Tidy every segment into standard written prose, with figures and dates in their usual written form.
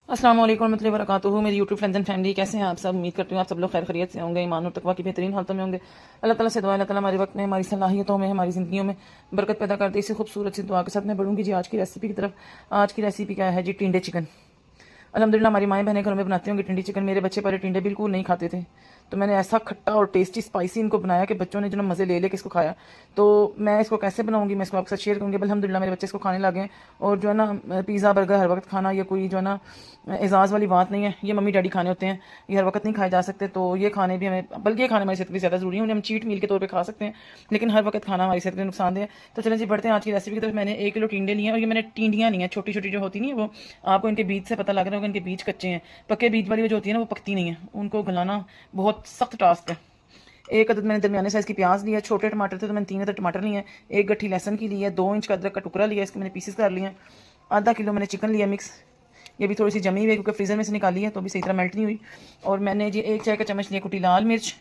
अस्सलाम वालेकुम रहमतुल्लाहि व बरकातुहू। मेरी यूट्यूब फ्रेंड्स एंड फैमिली कैसे हैं आप सब। उम्मीद करती हूँ आप सब लोग खैर खैरियत से होंगे, ईमान और तकवा की बेहतरीन हालतों में होंगे। अल्लाह ताला से दुआ है अल्लाह ताला हमारे वक्त में, हमारी सलाहियतों में, हमारी ज़िंदगियों में बरकत पैदा कर दे। इसी खूबसूरत सी दुआ के साथ मैं बढ़ूंगी जी आज की रेसिपी की तरफ। आज की रेसिपी क्या है जी, टिंडे चिकन। अल्हम्दुलिल्लाह हमारी माएँ बहनें घरों में बनाती होंगी टिंडे चिकन। मेरे बच्चे पहले टिंडे बिल्कुल नहीं खाते थे, तो मैंने ऐसा खट्टा और टेस्टी स्पाइसी इनको बनाया कि बच्चों ने जो ना मज़े ले लेके इसको खाया। तो मैं इसको कैसे बनाऊंगी मैं इसको आपके साथ शेयर करूंगी। अल्हम्दुलिल्लाह मेरे बच्चे इसको खाने लगे हैं। और जो है ना पिज़्ज़ा बर्गर हर वक्त खाना, ये कोई जो है ना एजाज़ वाली बात नहीं है। ये मम्मी डैडी खाने होते हैं, ये हर वक्त नहीं खाए जा सकते। तो ये खाने भी हमें, बल्कि ये खाने हमारी सेहत के लिए ज़्यादा ज़रूरी है। उन्हें हम चीट मील के तौर पर खा सकते हैं, लेकिन हर वक्त खाना हमारी सेहत के लिए नुकसानदेह है। तो चलें जी बढ़ते हैं आज की रेसिपी की तरफ। मैंने 1 किलो टिंडे लिए हैं, और ये मैंने टिंडियाँ नहीं है, छोटी छोटी जो होती नहीं है वो, आपको इनके बीज से पता लग रहा होगा इनके बीज कच्चे हैं। पक्के बीज वाली जो होती है ना वो पकती नहीं है, उनको गलाना बहुत सख्त टास्क है। 1 अदद मैंने दरमियाने साइज़ की प्याज लिया है। छोटे टमाटर थे तो मैंने 3 अदद टमाटर लिए हैं। 1 गट्ठी लहसुन की ली है। 2 इंच का अदरक का टुकड़ा लिया है, इसके मैंने पीसेस कर लिए हैं। आधा किलो मैंने चिकन लिया मिक्स। ये भी थोड़ी सी जमी हुई है क्योंकि फ्रीज़र में से निकाली है, तो भी सही तरह मेल्ट नहीं हुई। और मैंने जी 1 चाय का चम्मच लिया कुटी लाल मिर्च,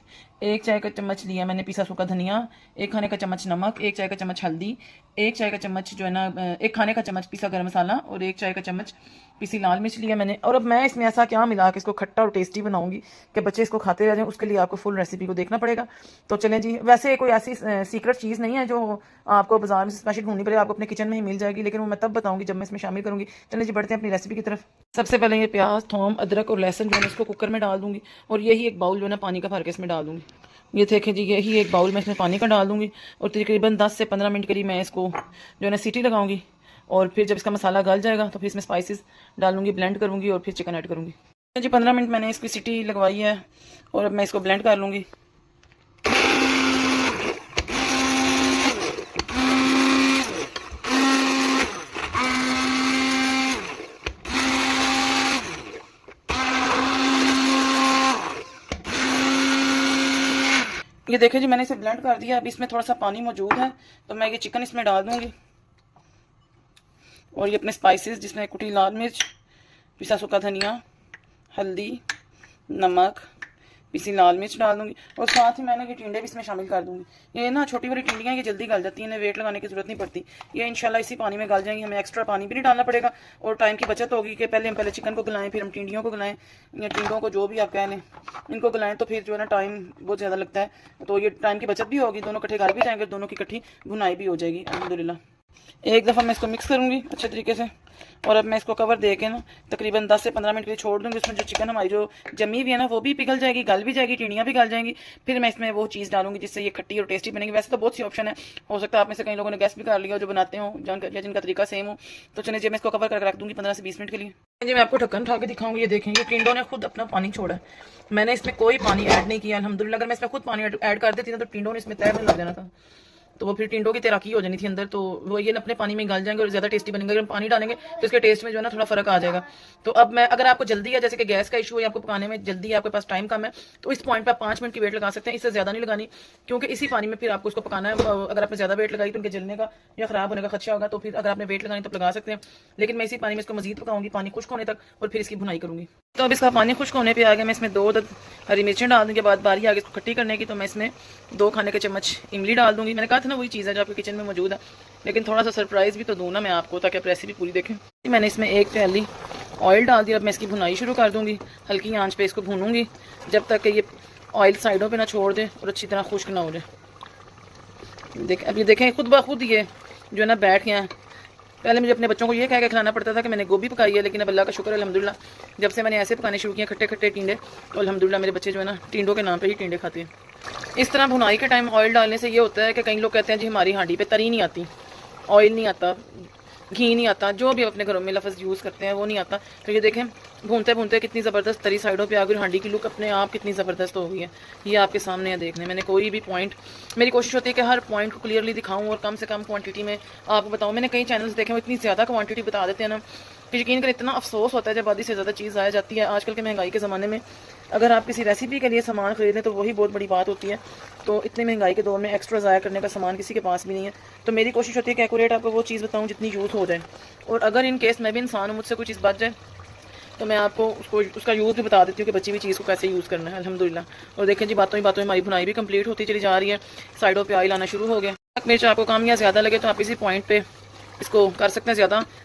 1 चाय का चम्मच लिया मैंने पिसा सूखा धनिया, 1 खाने का चम्मच नमक, 1 चाय का चम्मच हल्दी, 1 चाय का चम्मच जो है ना 1 खाने का चम्मच पिसा गर्म मसाला, और 1 चाय का चम्मच पिसी लाल मिर्च लिया मैंने। और अब मैं इसमें ऐसा क्या मिला के इसको खट्टा और टेस्टी बनाऊंगी कि बच्चे इसको खाते रह जाएं, उसके लिए आपको फुल रेसिपी को देखना पड़ेगा। तो चलें जी, वैसे कोई ऐसी सीक्रेट चीज़ नहीं है जो आपको बाजार में स्पेशल ढूंढनी पड़ेगी, आपको अपने किचन में ही मिल जाएगी, लेकिन वो मैं तब बताऊंगी जब मैं इसमें शामिल करूंगी। चलें जी बढ़ते हैं अपनी रेसिपी की तरफ। सबसे पहले ये प्याज, थोम, अदरक और लहसुन जो है इसको कुकर में डाल दूंगी, और यही एक बाउल जो है ना पानी का भर के इसमें डाल दूंगी। ये देखें जी, यही एक बाउल में इसमें पानी का डाल दूंगी, और तकरीबन 10 से 15 मिनट करीब मैं इसको जो है ना सीटी लगाऊंगी। और फिर जब इसका मसाला गल जाएगा तो फिर इसमें स्पाइसेस डालूंगी, ब्लेंड करूंगी, और फिर चिकन ऐड करूंगी। जी 15 मिनट मैंने इसकी सीटी लगवाई है, और अब मैं इसको ब्लेंड कर लूँगी। ये देखिए जी मैंने इसे ब्लेंड कर दिया। अभी इसमें थोड़ा सा पानी मौजूद है, तो मैं ये चिकन इसमें डाल दूंगी। और ये अपने स्पाइसेस जिसमें कुटी लाल मिर्च, पिसा सूखा धनिया, हल्दी, नमक, पिसी लाल मिर्च डाल दूंगी, और साथ ही मैंने ये टिंडे भी इसमें शामिल कर दूंगी। ये ना छोटी वाली टिंडियाँ ये जल्दी गल जाती हैं, इन्हें वेट लगाने की जरूरत नहीं पड़ती। ये इंशाल्लाह इसी पानी में गल जाएंगी, हमें एक्स्ट्रा पानी भी नहीं डालना पड़ेगा, और टाइम की बचत होगी कि पहले हम चिकन को गलाएं, फिर हम टिंडियों को गलाएं, या टिंडों को जो भी आप कह लें, इनको गलाएं, तो फिर जो है ना टाइम बहुत ज़्यादा लगता है। तो ये टाइम की बचत भी होगी, दोनों इकट्ठे गल भी जाएंगे, दोनों की इकट्ठी भुनाई भी हो जाएगी अल्हम्दुलिल्लाह। एक दफ़ा मैं इसको मिक्स करूँगी अच्छे तरीके से, और अब मैं इसको कवर दे के ना तकरीबन 10 से 15 मिनट के लिए छोड़ दूँगी। उसमें जो चिकन हमारी जो जमी हुई है ना वो भी पिघल जाएगी, गल भी जाएगी, टिंडियाँ भी गल जाएंगी। फिर मैं इसमें वो चीज़ डालूंगी जिससे ये खट्टी और टेस्टी बनेगी। वैसे तो बहुत सी ऑप्शन है, हो सकता है आप में से कई लोगों ने गैस भी कर लिया जो बनाते हो, या जिनका तरीका सेम हो। तो चलिए जी मैं इसको कवर करके रख दूँगी 15 से 20 मिनट के लिए। जी मैं आपको ढक्कन उठा के दिखाऊंगी। ये देखें, ये टिंडों ने खुद अपना पानी छोड़ा है, मैंने इसमें कोई पानी ऐड नहीं किया अल्हम्दुलिल्लाह। अगर मैं इसमें खुद पानी ऐड कर देती ना तो टिंडों ने इसमें तैरने लग जाना था, तो वो फिर टिंडों की तैराकी हो जानी थी अंदर। तो वो ये अपने पानी में गल जाएंगे और ज़्यादा टेस्टी बनेंगे। अगर हम पानी डालेंगे तो इसके टेस्ट में जो है ना थोड़ा फर्क आ जाएगा। तो अब मैं, अगर आपको जल्दी है, जैसे कि गैस का इशू है, आपको पकाने में जल्दी है, आपके पास टाइम कम है, तो इस पॉइंट पर आप 5 मिनट की वेट लगा सकते हैं, इससे ज़्यादा नहीं लगानी, क्योंकि इसी पानी में फिर आपको इसको पकाना है। अगर आपने ज़्यादा वेट लगाई तो उनके जलने का या ख़राब होने का खदशा होगा, तो फिर अगर आपने वेट लगानी तो लगा सकते हैं। लेकिन मैं इसी पानी में इसको मजीद पकाऊंगी, पानी खुश्क होने तक, और फिर इसकी भुनाई करूँगी। तो अब इसका पानी खुश्क होने पर आ गया, मैं इसमें 2 अदद हरी मिर्चें डालने के बाद बारी आगे इसको खट्टी करने की, तो मैं इसमें 2 खाने के चम्मच इमली डाल दूंगी। मैंने कहा था ना वही चीज़ है जो आपके किचन में मौजूद है, लेकिन थोड़ा सा सरप्राइज़ भी तो दूँ ना मैं आपको, ताकि आप रेसिपी पूरी देखें। मैंने इसमें 1 प्याली ऑयल डाल दिया। अब मैं इसकी भुनाई शुरू कर दूँगी, हल्की आंच पे इसको भूनूंगी जब तक कि ये ऑयल साइडों पे ना छोड़ दे और अच्छी तरह खुश्क ना हो जाए। अब ये देखें खुद ब खुद ये जो है ना बैठ गया है। पहले मुझे अपने बच्चों को ये कह के खिलाना पड़ता था कि मैंने गोभी पकाई है, लेकिन अब अल्लाह का शुक्र है अल्हम्दुलिल्लाह, जब से मैंने ऐसे पकाने शुरू किए खट्टे खट्टे टिंडे, तो अल्हम्दुलिल्लाह मेरे बच्चे जो है ना टिंडों के नाम पे ही टिंडे खाते हैं। इस तरह भुनाई के टाइम ऑयल डालने से ये होता है कि कई लोग कहते हैं जी हमारी हांडी पे तरी नहीं आती, ऑयल नहीं आता, घी नहीं आता, जो भी अपने घरों में लफ्ज़ यूज़ करते हैं वो नहीं आता। तो ये देखें भूनते भूनते कितनी ज़बरदस्त तरी साइडों पे आ गई, हांडी की लुक अपने आप कितनी ज़बरदस्त हो गई है। ये आपके सामने है देखने। मैंने कोई भी पॉइंट, मेरी कोशिश होती है कि हर पॉइंट को क्लियरली दिखाऊं और कम से कम क्वांटिटी में आपको बताऊं। मैंने कई चैनल्स देखे वो इतनी ज़्यादा क्वांटिटी बता देते हैं ना कि यकीन कर इतना अफसोस होता है जब आधी से ज़्यादा चीज़ आ जाती है। आजकल के महंगाई के ज़माने में अगर आप किसी रेसिपी के लिए सामान खरीदें तो वही बहुत बड़ी बात होती है। तो इतनी महंगाई के दौर में एक्स्ट्रा ज़ाया करने का सामान किसी के पास भी नहीं है। तो मेरी कोशिश होती है कि एक्यूरेट आपको वो चीज़ बताऊँ जितनी यूज़ हो जाए, और अगर इन केस मैं भी इंसान हूँ, मुझसे कोई चीज़ बच जाए तो मैं आपको उसका यूज़ भी बता देती हूँ कि बची हुई चीज़ को कैसे यूज़ करना है अल्हम्दुलिल्लाह। और देखें जी बातों ही बातों में हमारी भुनाई भी कंप्लीट होती चली जा रही है, साइडों पे ऑयल आना शुरू हो गया। मिर्च आपको कम या ज़्यादा लगे तो आप इसी पॉइंट पे इसको कर सकते हैं।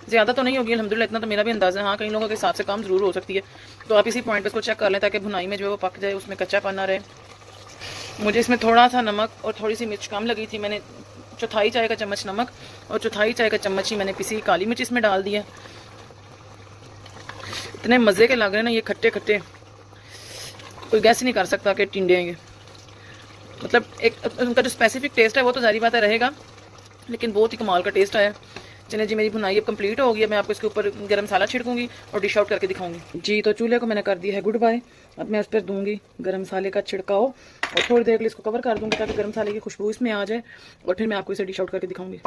ज़्यादा तो नहीं होगी अल्हम्दुलिल्लाह, इतना तो मेरा भी अंदाज़ा है। हाँ, कई लोगों के हिसाब से कम ज़रूर हो सकती है, तो आप इसी पॉइंट पर इसको चेक कर लें ताकि भुनाई में जो है वो पक जाए, उसमें कच्चापन ना रहे। मुझे इसमें थोड़ा सा नमक और थोड़ी सी मिर्च कम लगी थी। मैंने चौथाई चाय का चम्मच नमक और चौथाई चाय का चम्मच ही मैंने पिसी काली मिर्च इसमें डाल दिया। इतने मज़े के लग रहे हैं ना ये, खट्टे खट्टे, कोई गैस नहीं कर सकता कि टिंडे हैं ये। मतलब एक उनका जो स्पेसिफिक टेस्ट है वो तो जारी बात है रहेगा, लेकिन बहुत ही कमाल का टेस्ट आया। चलिए जी, मेरी भुनाई अब कंप्लीट हो गई है। मैं आपको इसके ऊपर गरम मसाला छिड़कूंगी और डिश आउट करके दिखाऊंगी जी। तो चूल्हे को मैंने कर दिया है गुड बाय। अब मैं उस पर दूंगी गरम मसाले का छिड़काव और थोड़ी देर के लिए इसको कवर कर दूंगी ताकि गरम मसाले की खुशबू इसमें आ जाए, और फिर मैं आपको इसे डिश आउट करके दिखाऊंगी।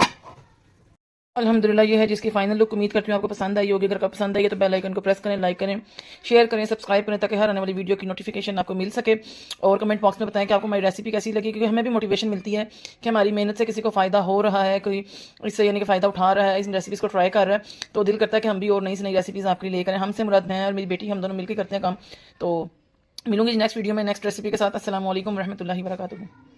अल्हम्दुलिल्लाह ये है जिसकी फाइनल लुक। उम्मीद करती हूँ आपको पसंद आई होगी। अगर आपको पसंद आई है तो बेल आइकन को प्रेस करें, लाइक करें, शेयर करें, सब्सक्राइब करें ताकि हर आने वाली वीडियो की नोटिफिकेशन आपको मिल सके। और कमेंट बॉक्स में बताएं कि आपको मेरी रेसिपी कैसी लगी, क्योंकि हमें भी मोटिवेशन मिलती है कि हमारी मेहनत से किसी को फ़ायदा हो रहा है, कोई इससे यानी कि फ़ायदा उठा रहा है, इन रेसिपीज़ को ट्राई कर रहा है, तो दिल करता है कि हम भी और नई से नई रेसिपीज़ आपके लिए करें। हमसे मुराद मैं और मेरी बेटी, हम दोनों मिलकर करते हैं काम। तो मिलूंगी नेक्स्ट वीडियो में नेक्स्ट रेसिपी के साथ। अस्सलाम वालेकुम रहमतुल्लाहि व बरकातुहू।